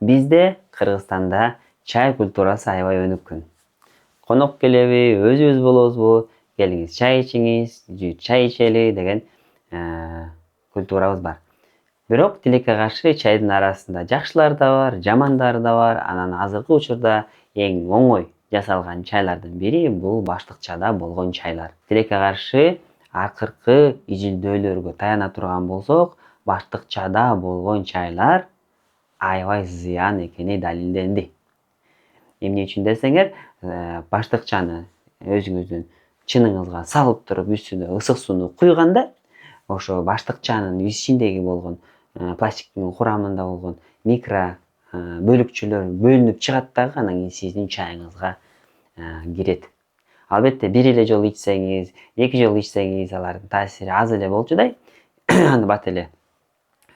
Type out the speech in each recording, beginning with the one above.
Бизде Кыргызстанда чай культурасы аябай өнүккөн. Конок келеби, өзүбүз болобузбу, келиңиз чай ичиңиз, чай ичели деген культурабыз бар. Бирок тилекке каршы чайдын арасында жакшылары да бар, жамандары да бар. Анан азыркы учурда эң оңой жасалган чайлардын бири бул баштыкчада болгон чайлар. Тилекке каршы акыркы изилдөөлөргө таяна турган болсок, баштыкчада болгон чайлар аябай зыян экени далилденди. Эмне үчүн десеңер, баштыкчаны өзүңүздүн чыныңызга салып туруп үстүнө ысык сууну куйганда, ошо баштыкчанын ичиндеги болгон пластиктин курамында болгон микро бөлүкчөлөр бөлүнүп чыгат дагы, анан кийин сиздин чайыңызга кирет. Албетте бир эле жолу ичсеңиз, эки жолу ичсеңиз алардын таасири аз эле болчудай, аны бат эле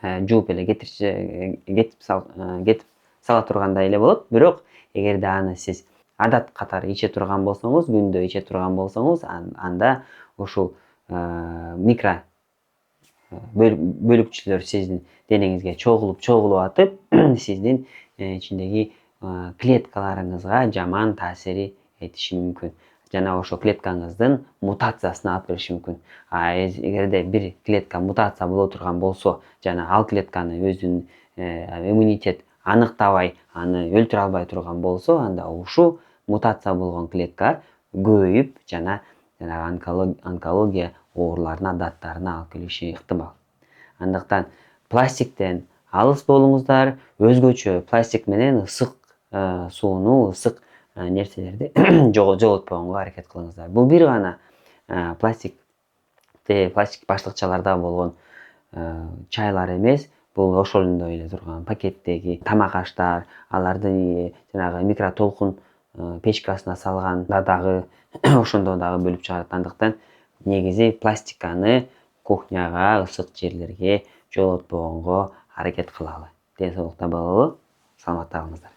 жууп эле кетип сала тургандай эле болот. Бирок эгерде аны сиз адат катары иче турган болсоңуз, күндө иче турган болсоңуз, анда ушул микро бөлүкчөлөр сиздин денеңизге чогулуп атып, сиздин ичиндеги клеткаларыңызга жаман таасири этиши мүмкүн. Жана ошо клеткаңыздын мутациясына алып келиши мүмкүн. Эгерде бир клетка мутация боло турган болсо, жана ал клетканы өзүнүн иммунитет аныктабай, аны өлтүрө албай турган болсо, анда ушул мутация болгон клетка көбөйүп, жанагы онкология ооруларына, даттарына алып келиши ыктымал. Андыктан пластиктен алыс болуңуздар, өзгөчө пластик менен ысык сууну, ысык нерселерди жоготпогонго аракет кылыңыздар. Бул бир гана пластик баштыкчаларда болгон чайлар эмес, бул ошондой эле турган пакеттеги тамак аштар, аларды жанагы микротолкун печкасына салганда дагы ошондо дагы бөлүп чыгарат. Андыктан негизи пластиканы кухняга, ысык жерлерге жолотпогонго аракет кылалы. Ден соолукта бололу, саламатта калыңыздар.